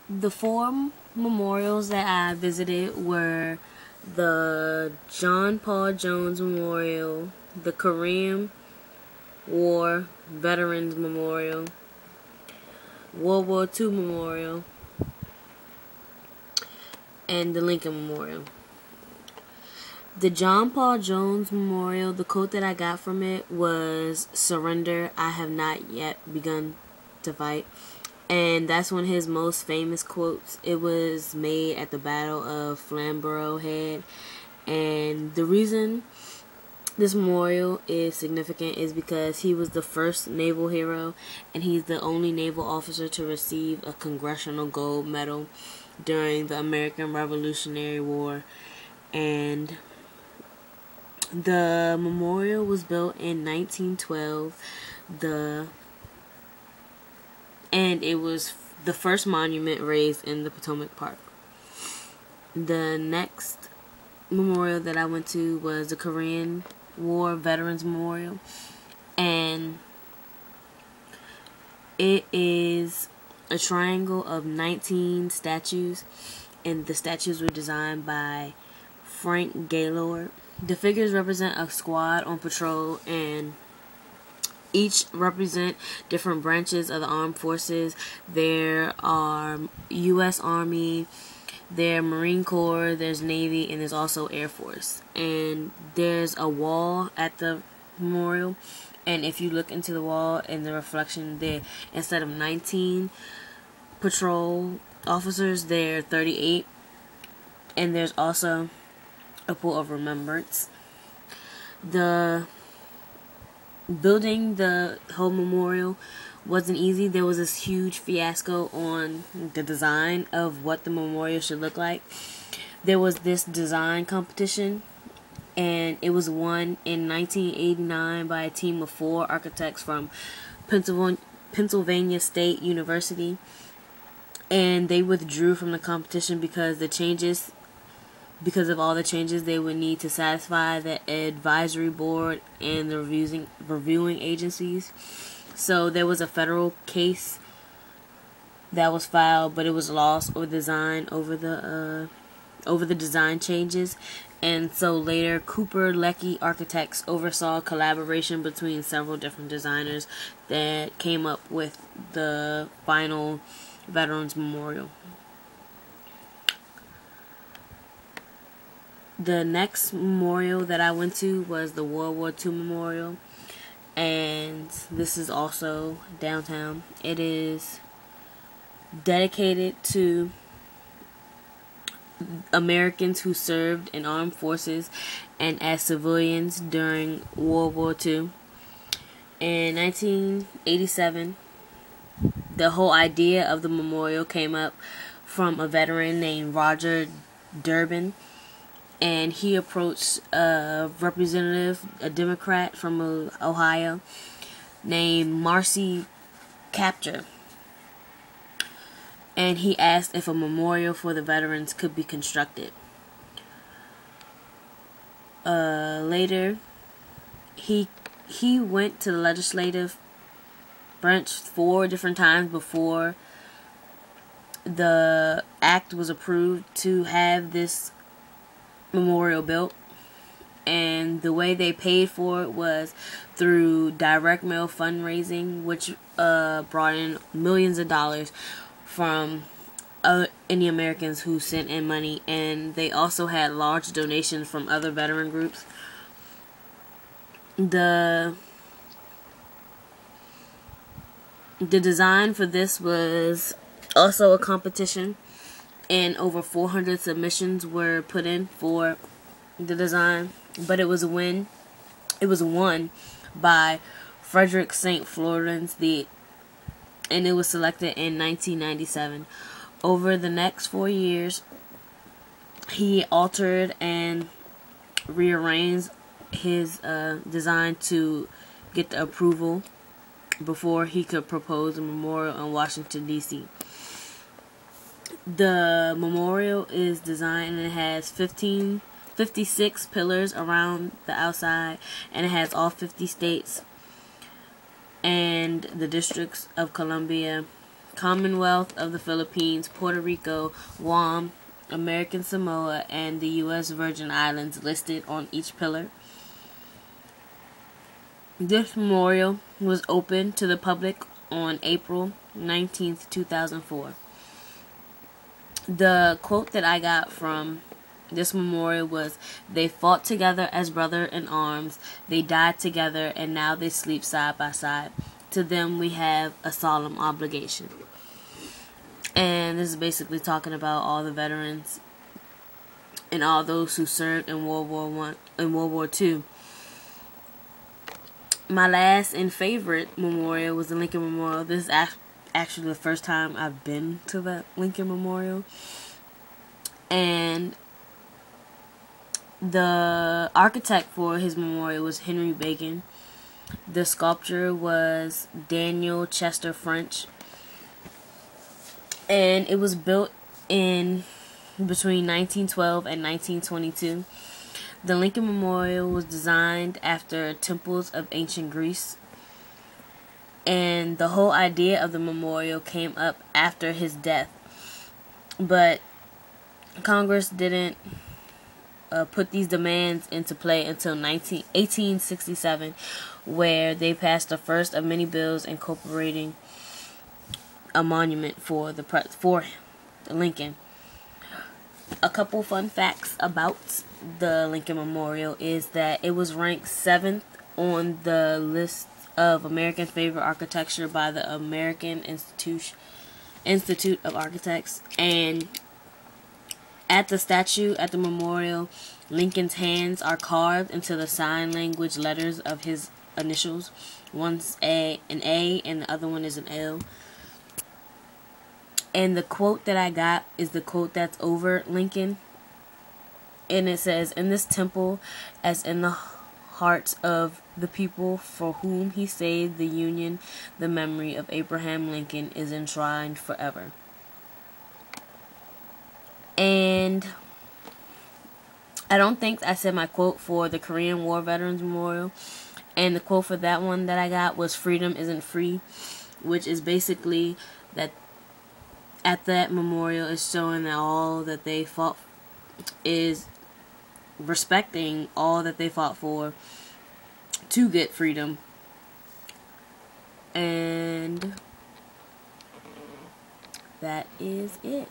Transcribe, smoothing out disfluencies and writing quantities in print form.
The four memorials that I visited were the John Paul Jones Memorial, the Korean War Veterans Memorial, World War II Memorial, and the Lincoln Memorial. The John Paul Jones Memorial, the quote that I got from it was, "Surrender, I have not yet begun to fight." And that's one of his most famous quotes. It was made at the Battle of Flamborough Head. And the reason this memorial is significant is because he was the first naval hero, and he's the only naval officer to receive a Congressional Gold Medal during the American Revolutionary War. And the memorial was built in 1912. And it was the first monument raised in the Potomac Park. The next memorial that I went to was the Korean War Veterans Memorial, and it is a triangle of 19 statues, and the statues were designed by Frank Gaylord. The figures represent a squad on patrol, and each represent different branches of the armed forces. There are U.S. Army, there's Marine Corps, there's Navy, and there's also Air Force. And there's a wall at the memorial, and if you look into the wall in the reflection there, instead of 19 patrol officers, there are 38. And there's also a pool of remembrance. Building the whole memorial wasn't easy. There was this huge fiasco on the design of what the memorial should look like. There was this design competition, and it was won in 1989 by a team of 4 architects from Pennsylvania State University, and they withdrew from the competition because of all the changes they would need to satisfy the advisory board and the reviewing agencies. So there was a federal case that was filed, but it was lost over the design changes. And so later, Cooper Lecky Architects oversaw collaboration between several different designers that came up with the final Veterans Memorial. The next memorial that I went to was the World War II Memorial, and this is also downtown. It is dedicated to Americans who served in armed forces and as civilians during World War II. In 1987, the whole idea of the memorial came up from a veteran named Roger Durbin. And he approached a representative, a Democrat from Ohio, named Marcy Kaptur. And he asked if a memorial for the veterans could be constructed. Later, he went to the legislative branch 4 different times before the act was approved to have this memorial built, and the way they paid for it was through direct mail fundraising, which brought in millions of dollars from any Americans who sent in money, and they also had large donations from other veteran groups. The design for this was also a competition, and over 400 submissions were put in for the design, but it was won by Frederick St. Florence, and it was selected in 1997. Over the next 4 years, he altered and rearranged his design to get the approval before he could propose a memorial in Washington, D.C. The memorial is designed, and it has 56 pillars around the outside, and it has all 50 states and the districts of Columbia Commonwealth of the Philippines, Puerto Rico, Guam, American Samoa, and the U.S. Virgin Islands listed on each pillar. This memorial was opened to the public on April 19th, 2004. The quote that I got from this memorial was, "They fought together as brother in arms. They died together, and now they sleep side by side. To them we have a solemn obligation." And this is basically talking about all the veterans and all those who served in World War I and World War II. My last and favorite memorial was the Lincoln Memorial. This is actually the first time I've been to the Lincoln Memorial. And the architect for his memorial was Henry Bacon. The sculptor was Daniel Chester French. And it was built in between 1912 and 1922. The Lincoln Memorial was designed after temples of ancient Greece. And the whole idea of the memorial came up after his death. But Congress didn't put these demands into play until 1867, where they passed the first of many bills incorporating a monument for Lincoln. A couple fun facts about the Lincoln Memorial is that it was ranked 7th on the list of American favorite architecture by the American Institute of Architects. And at the statue, at the memorial, Lincoln's hands are carved into the sign language letters of his initials. One's an A and the other one is an L. And the quote that I got is the quote that's over Lincoln. And it says, "In this temple, as in the hearts of the people for whom he saved the Union, the memory of Abraham Lincoln is enshrined forever." And I don't think I said my quote for the Korean War Veterans Memorial. And the quote for that one that I got was, "Freedom isn't free," which is basically that at that memorial is showing that all that they fought is respecting all that they fought for to get freedom. And that is it.